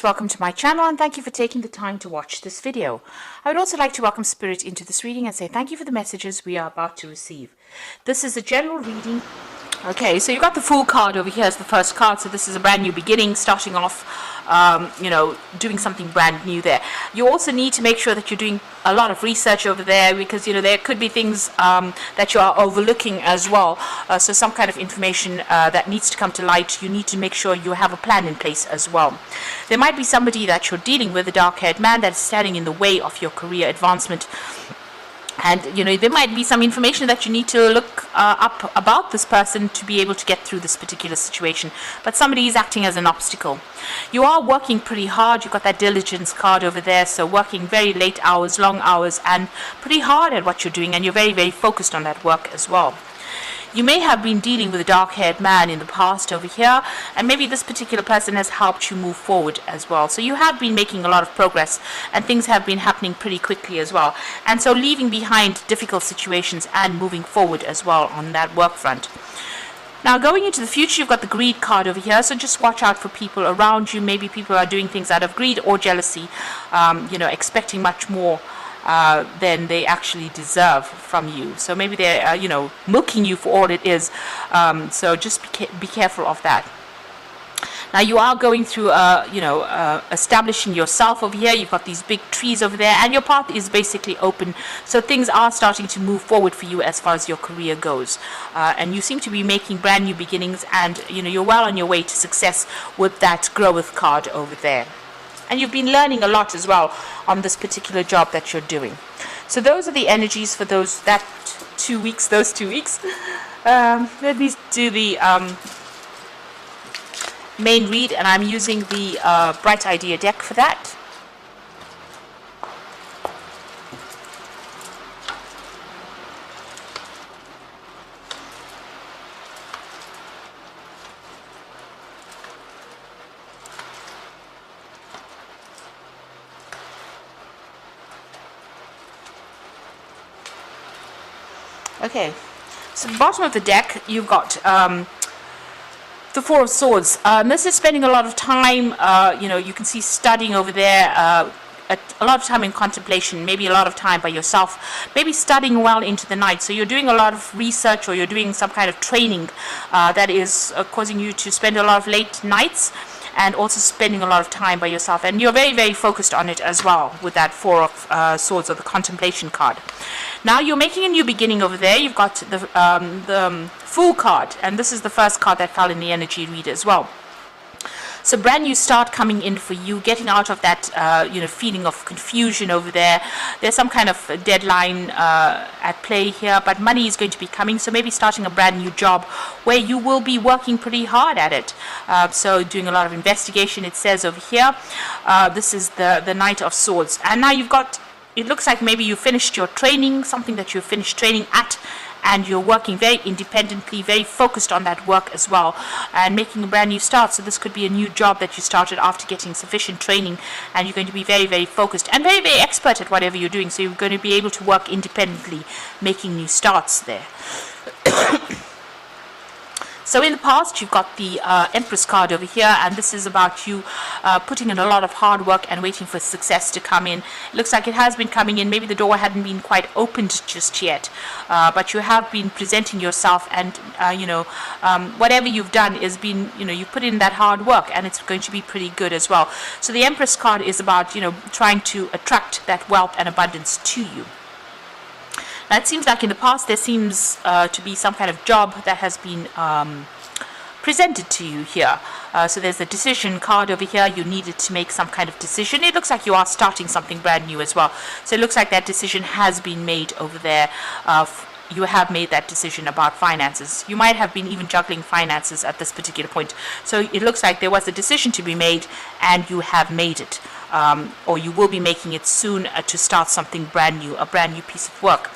Welcome to my channel and thank you for taking the time to watch this video. I would also like to welcome Spirit into this reading and say thank you for the messages we are about to receive. This is a general reading. Okay, so you've got the Fool card over here as the first card. So this is a brand new beginning, starting off, doing something brand new there. You also need to make sure that you're doing a lot of research over there because, there could be things that you are overlooking as well. So some kind of information that needs to come to light, you need to make sure you have a plan in place as well. There might be somebody that you're dealing with, a dark-haired man that is standing in the way of your career advancement. And, there might be some information that you need to look up about this person to be able to get through this particular situation. But somebody is acting as an obstacle. You are working pretty hard. You've got that diligence card over there. So working very late hours, long hours, and pretty hard at what you're doing. And you're very, very focused on that work as well. You may have been dealing with a dark-haired man in the past over here, and maybe this particular person has helped you move forward as well. So you have been making a lot of progress, and things have been happening pretty quickly as well. And so leaving behind difficult situations and moving forward as well on that work front. Now, going into the future, you've got the greed card over here, so just watch out for people around you. Maybe people are doing things out of greed or jealousy, expecting much more than they actually deserve from you. So maybe they're, milking you for all it is. So just be careful of that. Now you are going through, establishing yourself over here. You've got these big trees over there, and your path is basically open. So things are starting to move forward for you as far as your career goes. And you seem to be making brand new beginnings, and you're well on your way to success with that growth card over there. And you've been learning a lot as well on this particular job that you're doing. So those are the energies for those 2 weeks. Let me do the main read, and I'm using the Bright Idea deck for that. Okay, so the bottom of the deck, you've got the Four of Swords. This is spending a lot of time, you can see studying over there, a lot of time in contemplation, maybe a lot of time by yourself, maybe studying well into the night. So you're doing a lot of research, or you're doing some kind of training that is causing you to spend a lot of late nights, and also spending a lot of time by yourself. And you're very, very focused on it as well with that Four of Swords, or the Contemplation card. Now you're making a new beginning over there. You've got the Fool card, and this is the first card that fell in the energy read as well. So brand new start coming in for you, getting out of that feeling of confusion over there. There's some kind of deadline at play here, but money is going to be coming. So maybe starting a brand new job where you will be working pretty hard at it. So doing a lot of investigation, it says over here. This is the Knight of Swords. And now you've got, it looks like maybe you finished your training, something that you finished training at, and you're working very independently, very focused on that work as well, and making a brand new start. So this could be a new job that you started after getting sufficient training, and you're going to be very, very focused and very, very expert at whatever you're doing. So you're going to be able to work independently, making new starts there. So in the past, you've got the Empress card over here, and this is about you putting in a lot of hard work and waiting for success to come in. It looks like it has been coming in. Maybe the door hadn't been quite opened just yet, but you have been presenting yourself, and whatever you've done is been, you put in that hard work, and it's going to be pretty good as well. So the Empress card is about, trying to attract that wealth and abundance to you. Now, it seems like in the past there seems to be some kind of job that has been presented to you here. So there's a decision card over here. You needed to make some kind of decision. It looks like you are starting something brand new as well. So it looks like that decision has been made over there. You have made that decision about finances. You might have been even juggling finances at this particular point. So it looks like there was a decision to be made, and you have made it. Or you will be making it soon to start something brand new, a brand new piece of work.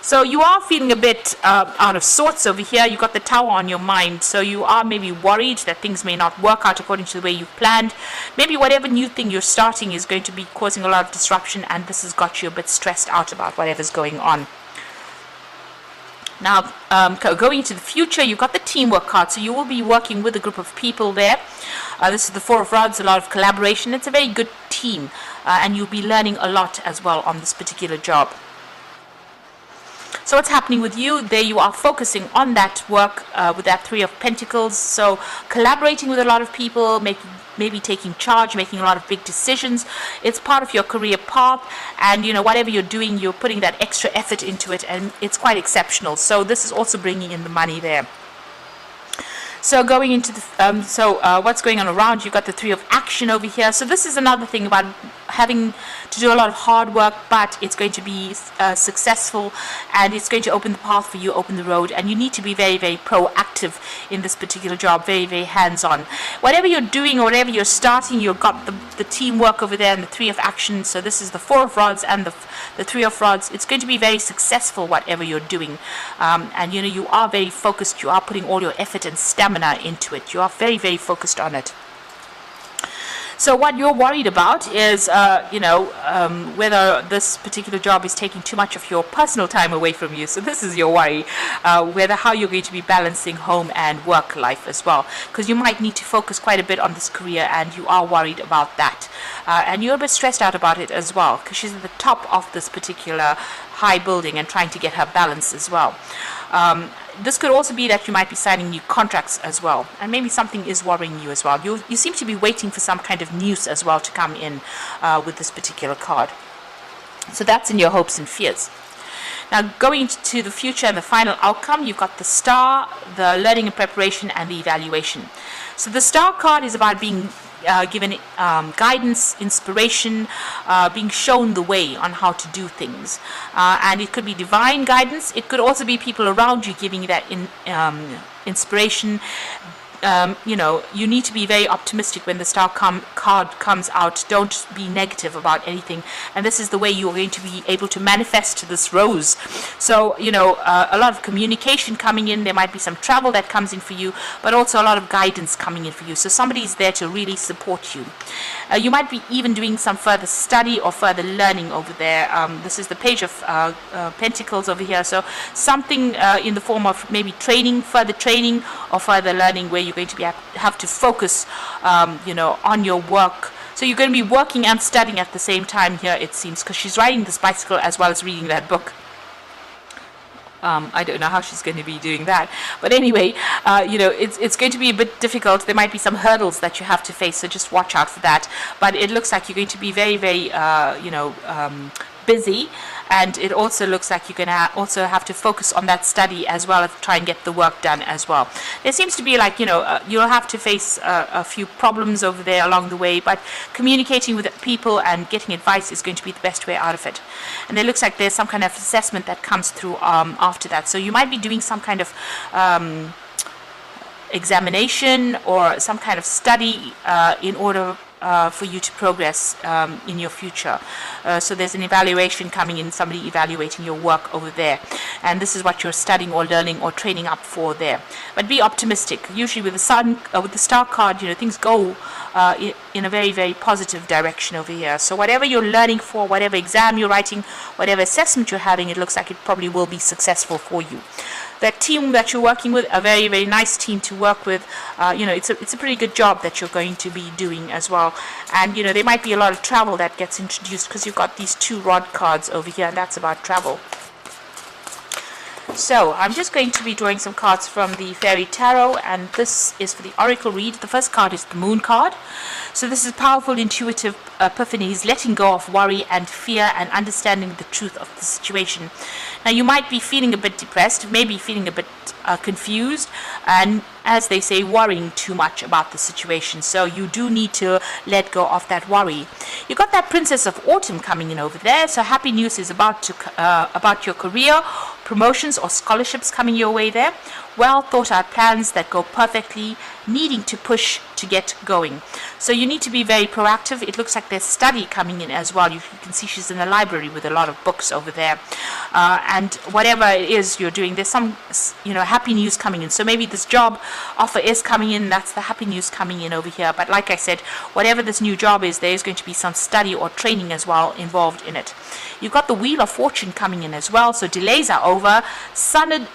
So you are feeling a bit out of sorts over here. You've got the Tower on your mind. So you are maybe worried that things may not work out according to the way you've planned. Maybe whatever new thing you're starting is going to be causing a lot of disruption, and this has got you a bit stressed out about whatever's going on. Now, going into the future, you've got the teamwork card, so you will be working with a group of people there. This is the Four of Rods, a lot of collaboration. It's a very good team, and you'll be learning a lot as well on this particular job. So what's happening with you? There you are focusing on that work with that Three of Pentacles. So collaborating with a lot of people, maybe taking charge, making a lot of big decisions. It's part of your career path, and you know, whatever you're doing, you're putting that extra effort into it, and it's quite exceptional. So this is also bringing in the money there. So going into the what's going on around, you've got the Three of Action over here. So this is another thing about having to do a lot of hard work, but it's going to be successful, and it's going to open the path for you, open the road, and you need to be very, very proactive in this particular job, very, very hands-on. Whatever you're doing or whatever you're starting, you've got the teamwork over there and the Three of Action. So this is the Four of Rods and the Three of Rods. It's going to be very successful, whatever you're doing, and you know, you are very focused. You are putting all your effort and stamina into it. You are very, very focused on it. So what you're worried about is, whether this particular job is taking too much of your personal time away from you. So this is your worry, how you're going to be balancing home and work life as well. Because you might need to focus quite a bit on this career, and you are worried about that. And you're a bit stressed out about it as well, because she's at the top of this particular high building and trying to get her balance as well. This could also be that you might be signing new contracts as well, and maybe something is worrying you as well. You seem to be waiting for some kind of news as well to come in with this particular card. So that's in your hopes and fears. Now, going to the future and the final outcome, you've got the Star, the learning and preparation, and the evaluation. So the Star card is about being given guidance, inspiration, being shown the way on how to do things, and it could be divine guidance. It could also be people around you giving you that inspiration. You need to be very optimistic when the Star card comes out. Don't be negative about anything, and this is the way you're going to be able to manifest this rose. So a lot of communication coming in. There might be some travel that comes in for you, but also a lot of guidance coming in for you. So somebody is there to really support you. You might be even doing some further study or further learning over there. This is the Page of Pentacles over here. So something in the form of maybe further training or further learning, where you're going to have to focus on your work. So you're going to be working and studying at the same time here, it seems, because she's riding this bicycle as well as reading that book. I don't know how she's going to be doing that, but anyway, it's going to be a bit difficult. There might be some hurdles that you have to face, so just watch out for that. But it looks like you're going to be very, very busy, and it also looks like you're going to also have to focus on that study as well as try and get the work done as well. There seems to be like you'll have to face a few problems over there along the way, but communicating with people and getting advice is going to be the best way out of it. And it looks like there's some kind of assessment that comes through after that, so you might be doing some kind of examination or some kind of study in order for you to progress in your future. So there's an evaluation coming in, somebody evaluating your work over there, and this is what you're studying or learning or training up for there. But be optimistic. Usually with the Sun, with the Star card, things go in a very, very positive direction over here. So whatever you're learning for, whatever exam you're writing, whatever assessment you're having, it looks like it probably will be successful for you. That team that you're working with, a very, very nice team to work with. It's a pretty good job that you're going to be doing as well. And there might be a lot of travel that gets introduced, because you've got these 2 rod cards over here, and that's about travel. So I'm just going to be drawing some cards from the Fairy Tarot, and this is for the Oracle read. The first card is the Moon card. So this is powerful, intuitive epiphanies, letting go of worry and fear and understanding the truth of the situation. Now you might be feeling a bit depressed, maybe feeling a bit confused, and as they say, worrying too much about the situation. So you do need to let go of that worry. You got that Princess of Autumn coming in over there. So happy news is about your career, promotions or scholarships coming your way there. Well thought out plans that go perfectly needing to push to get going. So you need to be very proactive. It looks like there's study coming in as well. You can see she's in the library with a lot of books over there. And whatever it is you're doing, there's some, happy news coming in. So maybe this job offer is coming in. That's the happy news coming in over here. But like I said, whatever this new job is, there is going to be some study or training as well involved in it. You've got the Wheel of Fortune coming in as well. So delays are over. Sudden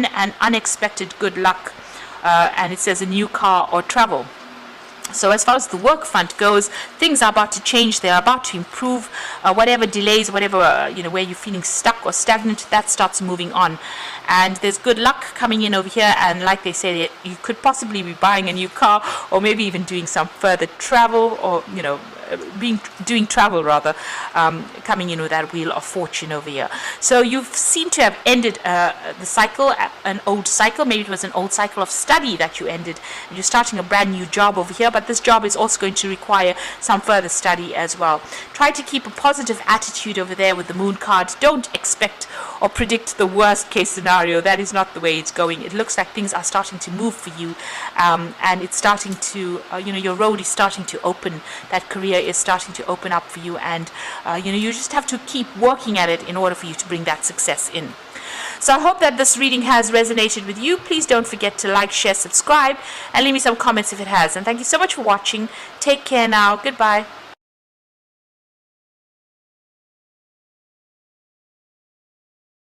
and unexpected good luck. And it says a new car or travel. So as far as the work front goes, things are about to change. They're about to improve. Whatever delays, whatever, where you're feeling stuck or stagnant, that starts moving on. And there's good luck coming in over here. And like they say, you could possibly be buying a new car, or maybe even doing some further travel, or, doing travel rather, coming in with that Wheel of Fortune over here. So you seem to have ended the cycle, an old cycle. Maybe it was an old cycle of study that you ended, and you're starting a brand new job over here. But this job is also going to require some further study as well. Try to keep a positive attitude over there with the Moon card. Don't expect or predict the worst case scenario. That is not the way it's going. It looks like things are starting to move for you, and it's starting to, your road is starting to open. That career is starting to open up for you, and you just have to keep working at it in order for you to bring that success in. So I hope that this reading has resonated with you. Please don't forget to like, share, subscribe, and leave me some comments if it has. And thank you so much for watching. Take care now. Goodbye.